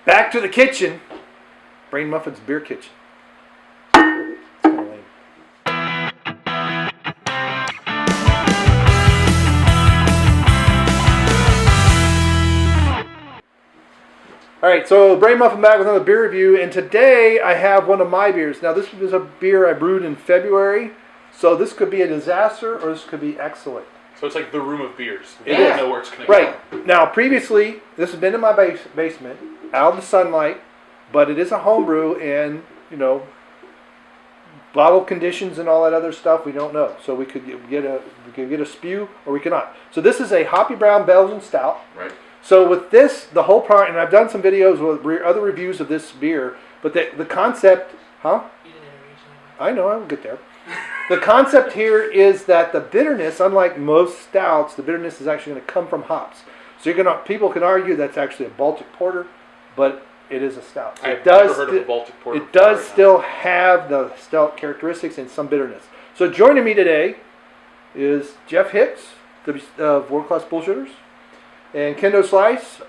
Back to the kitchen. Brainmuffin's beer kitchen. It's kind of lame. All right, so Brainmuffin back with another beer review, and today I have one of my beers. Now, this is a beer I brewed in February, so this could be a disaster or this could be excellent. So it's like the room of beers. It You don't is. know where it's going to Right. go. Now, previously, this has been in my basement, out of the sunlight, but it is a homebrew, and, you know, bottle conditions and all that other stuff, we don't know. So we could get a spew or we cannot. So this is a Hoppy Brown Belgian Stout. Right. So with this, the whole product, and I've done some videos with other reviews of this beer, but the concept, huh? You didn't introduce me. I know, I will get there. The concept here is that the bitterness, unlike most stouts, the bitterness is actually going to come from hops. So people can argue that's actually a Baltic porter, but it is a stout. So I've never heard of a Baltic porter. it does before right still have the stout characteristics and some bitterness. So joining me today is Jeff Hicks of World Class Bullshitters, and Kendo Slice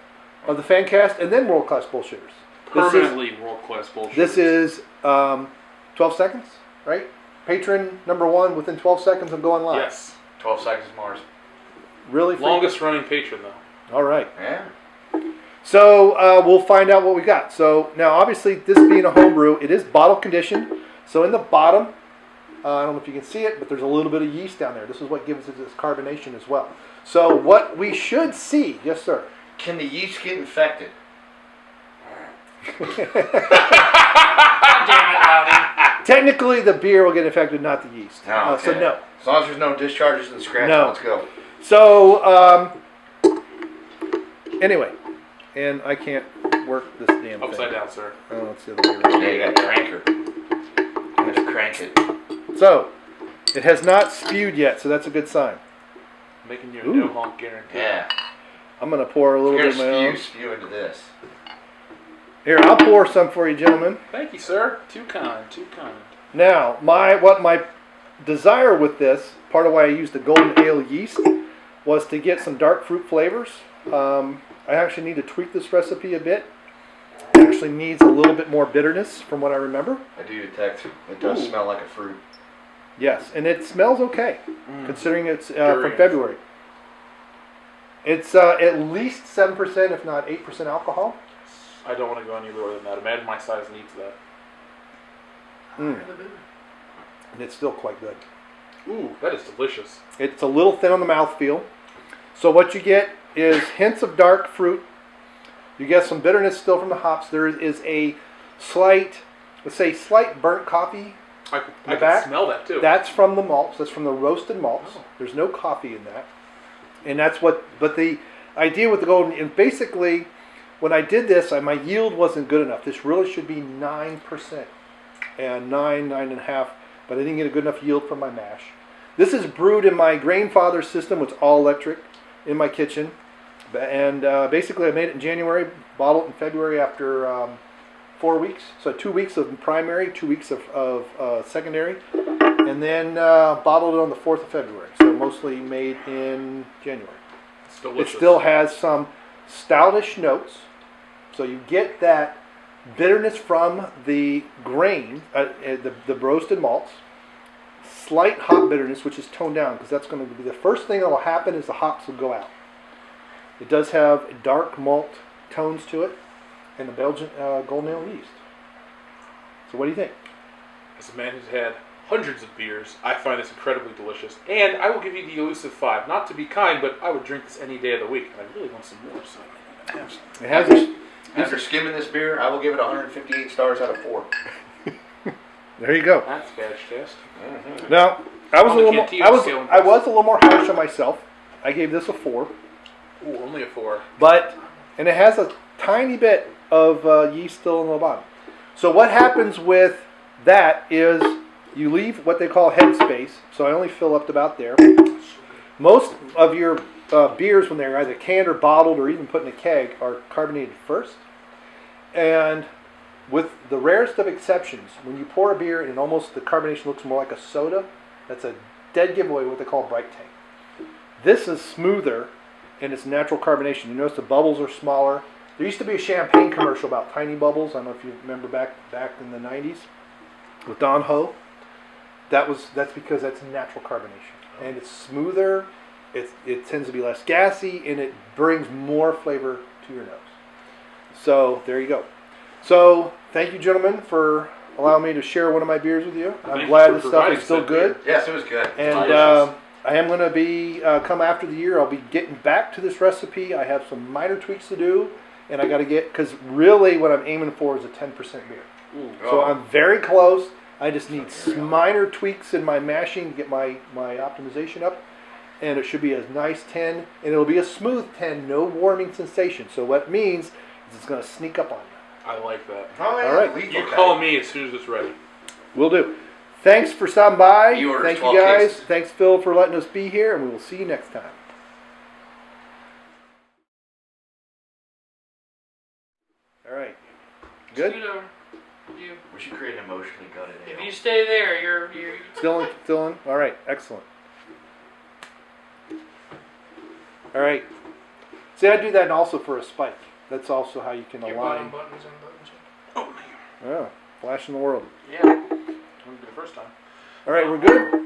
of the Fancast, and then World Class Bullshitters. now. Permanently world-class bullshit. This is 12 seconds, right? Patron number 1 within 12 seconds of going live. Yes. 12 seconds of Mars. Really? Free? Longest running patron, though. All right. Yeah. So we'll find out what we got. So now, obviously, this being a homebrew, it is bottle conditioned. So in the bottom, I don't know if you can see it, but there's a little bit of yeast down there. This is what gives it this carbonation as well. So what we should see, yes, sir. Can the yeast get infected? God damn it, Loudy. Technically, the beer will get infected, not the yeast. No. So no. As long as there's no discharges and scratches, No. let's go. So anyway, and I can't work this damn Upside thing. down, sir. Oh, it's the other way around. Yeah, you got to crank her. You got to crank it. So it has not spewed yet, so that's a good sign. Making you a Ooh. no-honk guarantee. Yeah. I'm gonna pour a little You're bit of my going own. to spew into this. Here, I'll pour some for you, gentlemen. Thank you, sir. Too kind. Too kind. Now, what my desire with this, part of why I used the golden ale yeast, was to get some dark fruit flavors. I actually need to tweak this recipe a bit. It actually needs a little bit more bitterness from what I remember. I do detect. It does Ooh. smell like a fruit. Yes, and it smells okay, considering it's from Durian. February. It's at least 7%, if not 8% alcohol. I don't want to go any lower than that. A man my size needs that. And it's still quite good. Ooh, that is delicious. It's a little thin on the mouthfeel. So what you get is hints of dark fruit. You get some bitterness still from the hops. There is a slight, let's say, slight burnt coffee. I the can back? smell that, too. That's from the malts. That's from the roasted malts. Oh. There's no coffee in that. And that's what, but the idea with the golden, and basically, when I did this, my yield wasn't good enough. This really should be 9%. And 9.5, but I didn't get a good enough yield from my mash. This is brewed in my grandfather's system, which is all electric, in my kitchen. And basically, I made it in January, bottled it in February after 4 weeks. So 2 weeks of primary, 2 weeks of secondary. And then bottled it on the 4th of February. So mostly made in January. It's delicious. It still has some stoutish notes. So you get that bitterness from the grain, the roasted malts. Slight hop bitterness, which is toned down, because that's going to be the first thing that will happen is the hops will go out. It does have dark malt tones to it, and the Belgian golden ale yeast. So what do you think? As a man who's had hundreds of beers, I find this incredibly delicious. And I will give you the elusive 5. Not to be kind, but I would drink this any day of the week. And I really want some more, so I'm going to have some. It has After skimming this beer, I will give it 158 stars out of 4. there you go. That's badge test. Now, I was On a the little more, Cantillo scale. I was a little more harsh on myself. I gave this a 4, Ooh, only a 4. and it has a tiny bit of yeast still in the bottom. So what happens with that is you leave what they call head space. So I only fill up to about there. Most of your beers, when they're either canned or bottled or even put in a keg, are carbonated first. And with the rarest of exceptions, when you pour a beer and almost the carbonation looks more like a soda, that's a dead giveaway, what they call bright tank. This is smoother in its natural carbonation. You notice the bubbles are smaller, There used to be a champagne commercial about tiny bubbles. I don't know if you remember back in the 90s with Don Ho. That's because that's natural carbonation, and it's smoother. It tends to be less gassy, and it brings more flavor to your nose. So there you go. So thank you, gentlemen, for allowing me to share one of my beers with you. I'm Thank glad you this for stuff providing is still said good. beer. Yes, it was good. And Delicious. I am going to be, come after the year, I'll be getting back to this recipe. I have some minor tweaks to do, and I got to get, because really what I'm aiming for is a 10% beer. Ooh. So Oh. I'm very close. I just need minor tweaks in my mashing to get my optimization up. And it should be a nice 10, and it'll be a smooth 10, no warming sensation. So what it means is it's going to sneak up on you. I like that. Oh, yeah, All right. lethal You type. call me as soon as it's ready. Will do. Thanks for stopping by. He orders Thank you 12 guys. cases. Thanks, Phil, for letting us be here, and we will see you next time. All right. Good? Scoot over. You. We should create an emotionally gutted If ale. you stay there, you're. Still in? All right. Excellent. All right. See, I do that also for a spike. That's also how you can Your bottom align. buttons and buttons. Oh, man. Yeah. Flash in the world. Yeah. I'm going to do it first time. All right. We're good?